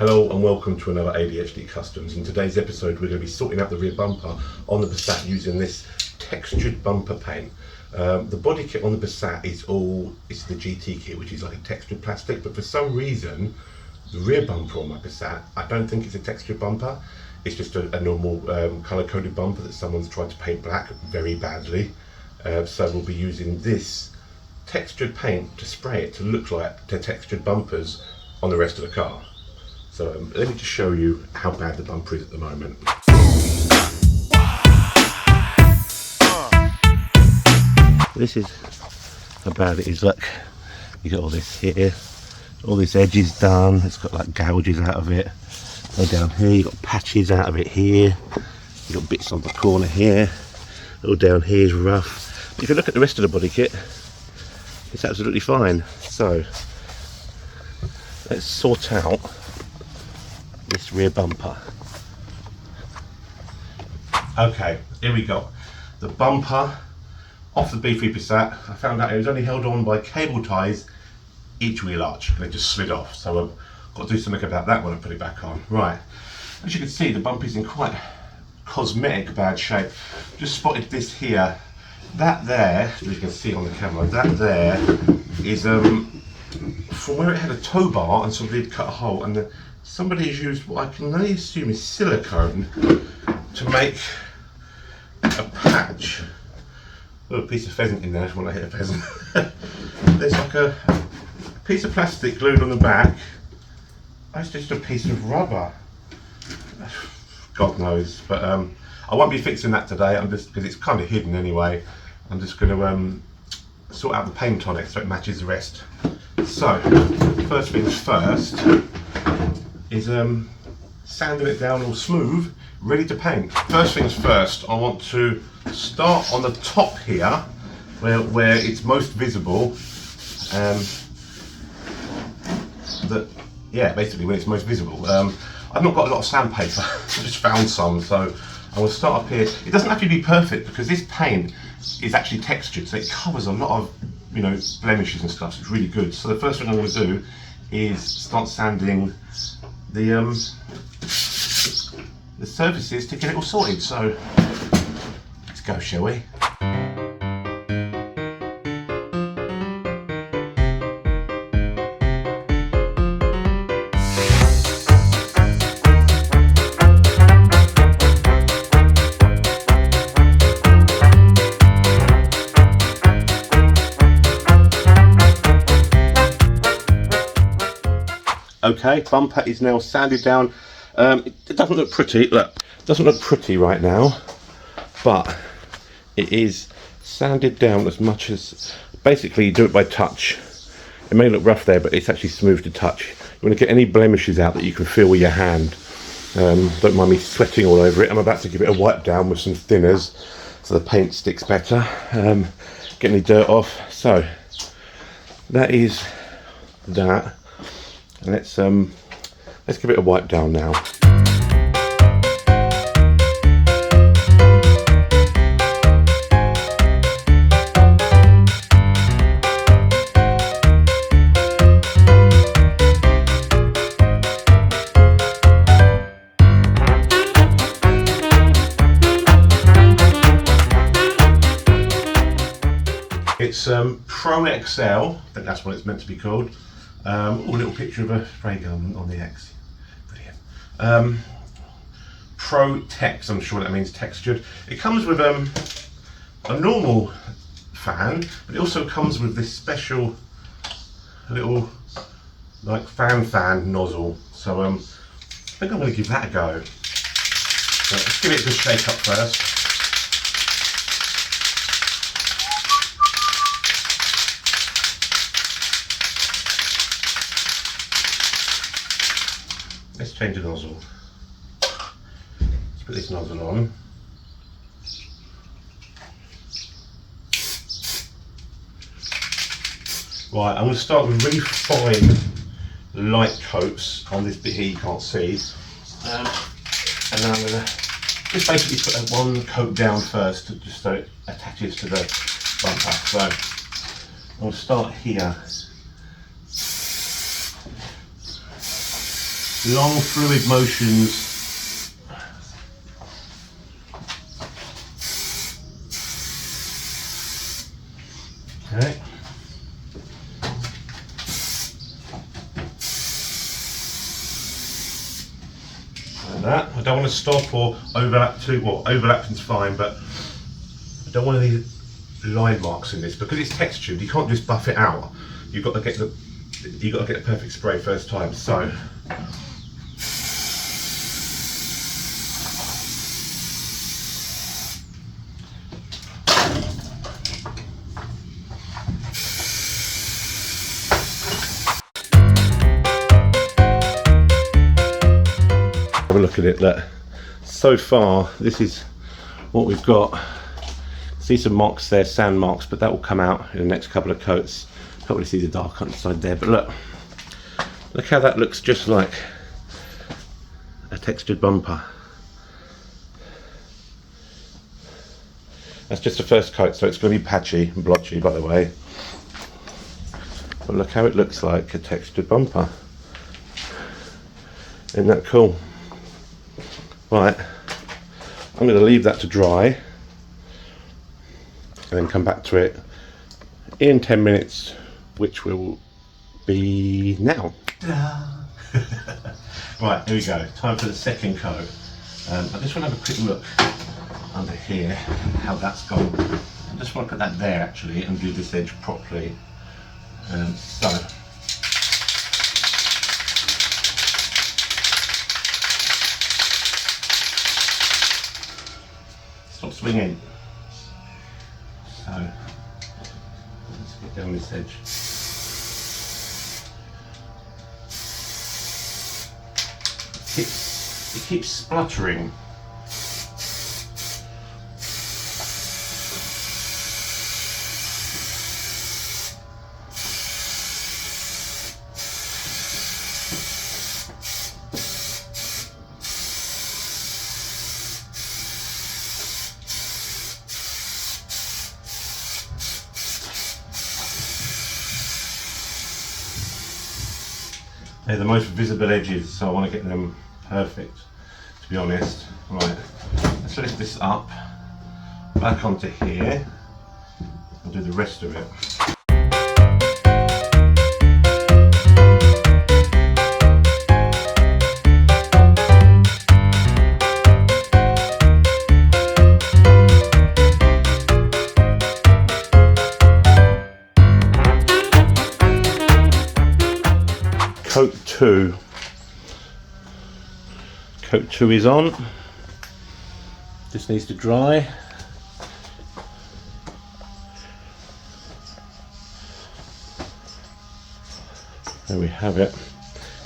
Hello and welcome to another ADHD Customs. In today's episode we're going to be sorting out the rear bumper on the Passat using this textured bumper paint. The body kit on the Passat it's the GT kit, which is like a textured plastic, but for some reason the rear bumper on my Passat, I don't think it's a textured bumper. It's just a normal colour coded bumper that someone's tried to paint black very badly. So we'll be using this textured paint to spray it to look like the textured bumpers on the rest of the car. So let me just show you how bad the bumper is at the moment. This is how bad it is. Look, you got all this here, all this edge is done. It's got like gouges out of it. Go down here, you got patches out of it here. You got bits on the corner here. All down here is rough. But if you look at the rest of the body kit, it's absolutely fine. So let's sort out this rear bumper. Okay, here we go. The bumper off the B3 Passat. I found out it was only held on by cable ties each wheel arch, and it just slid off. So I've got to do something about that when I put it back on. Right, as you can see, the bumper is in quite cosmetic bad shape. Just spotted this here. That there, as you can see on the camera, that there is from where it had a tow bar and somebody had cut a hole, and somebody has used what I can only assume is silicone to make a patch. Oh, a piece of pheasant in there when I hit a pheasant. There's like a piece of plastic glued on the back. That's just a piece of rubber. God knows, but I won't be fixing that today. I'm just, because it's kind of hidden anyway, I'm just going to sort out the paint on it so it matches the rest. So, first things first is sanding it down all smooth, ready to paint. First things first, I want to start on the top here, where it's most visible. Basically where it's most visible. I've not got a lot of sandpaper, I just found some, so I will start up here. It doesn't have to be perfect because this paint is actually textured, so it covers a lot of, you know, blemishes and stuff. So it's really good. So the first thing I'm going to do is start sanding the surfaces to get it all sorted. So let's go, shall we? Okay, bumper is now sanded down. It doesn't look pretty. Look, it doesn't look pretty right now, but it is sanded down as much as, basically you do it by touch. It may look rough there, but it's actually smooth to touch. You want to get any blemishes out that you can feel with your hand. Don't mind me sweating all over it. I'm about to give it a wipe down with some thinners so the paint sticks better. Get any dirt off. So that is that. Let's give it a wipe down now. It's Pro XL, I think that's what it's meant to be called. A little picture of a spray gun on the X. Brilliant. Pro Tex, I'm sure that means textured. It comes with a normal fan, but it also comes with this special little like fan nozzle. So I think I'm going to give that a go. So let's give it a good shake up first. Let's change the nozzle. Let's put this nozzle on. Right, I'm going to start with really fine light coats on this bit here you can't see. And then I'm going to just basically put one coat down first, just so it attaches to the bumper. So I'll start here. long fluid motions. Okay. Like that. I don't want to stop or overlap too. Well, overlapping's fine, but I don't want any line marks in this because it's textured. You can't just buff it out. You've got to get the perfect spray first time. So. Have a look at it. Look, so far this is what we've got. See some marks there, sand marks, but that will come out in the next couple of coats. Can't really see the dark inside there, but look how that looks, just like a textured bumper. That's just the first coat, so it's going to be patchy and blotchy, by the way. But look how it looks like a textured bumper. Isn't that cool? Right, I'm going to leave that to dry and then come back to it in 10 minutes, which will be now. Right, here we go. Time for the second coat. I just want to have a quick look under here how that's gone. I just want to put that there actually and do this edge properly. Stop swinging. So let's get down this edge. It keeps spluttering. They're the most visible edges, so I want to get them perfect, to be honest. Right, let's lift this up, back onto here, and do the rest of it. Coat 2 is on. This needs to dry. There we have it.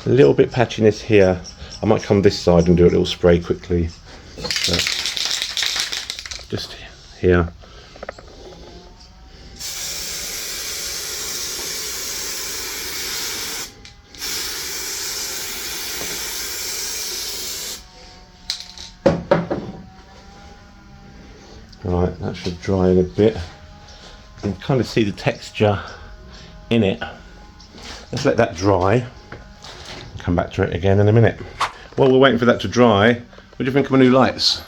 A little bit patchiness here. I might come this side and do a little spray quickly. But just here. Right, that should dry in a bit. You can kind of see the texture in it. Let's let that dry. Come back to it again in a minute. While we're waiting for that to dry, what do you think of my new lights?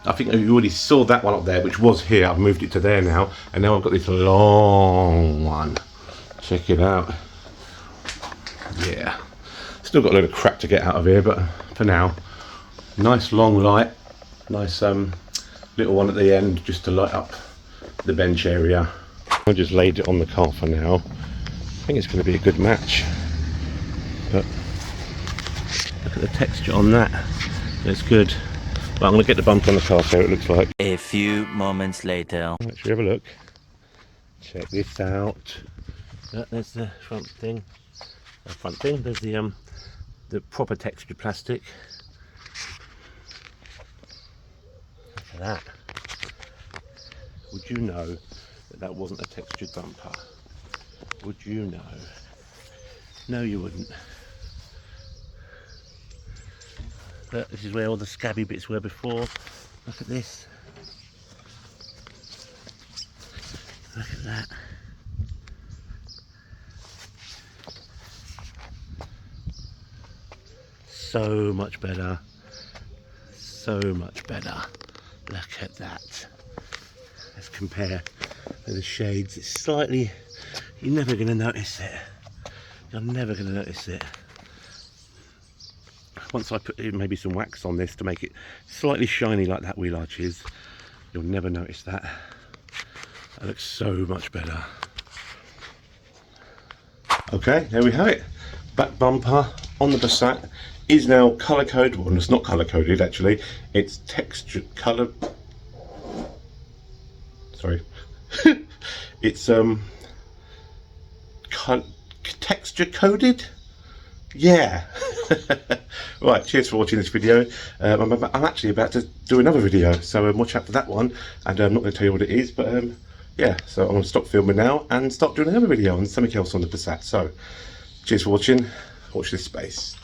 I think you already saw that one up there, which was here. I've moved it to there now, and now I've got this long one. Check it out. Yeah. Still got a load of crap to get out of here, but for now, nice long light. Nice little one at the end just to light up the bench area. I just laid it on the car for now. I think it's going to be a good match. But look at the texture on that. It's good. But I'm going to get the bumper on the car so it looks like. A few moments later. Let's have a look. Check this out. There's the front thing. There's the proper textured plastic. Look at that. Would you know that that wasn't a textured bumper? Would you know? No, you wouldn't. But this is where all the scabby bits were before. Look at this. Look at that. so much better. So much better. Look at that. Let's compare the shades. It's slightly, you're never going to notice it. You're never going to notice it. Once I put maybe some wax on this to make it slightly shiny like that wheel arch is, you'll never notice that. That looks so much better. Okay, there we have it. Back bumper on the Passat is now colour coded. Well, it's not colour coded actually. It's texture colour. Sorry. It's texture coded. Yeah. Right, cheers for watching this video. I'm actually about to do another video, so watch out for that one. And I'm not going to tell you what it is, but yeah, so I'm going to stop filming now and start doing another video on something else on the Passat. So cheers for watching. Watch this space.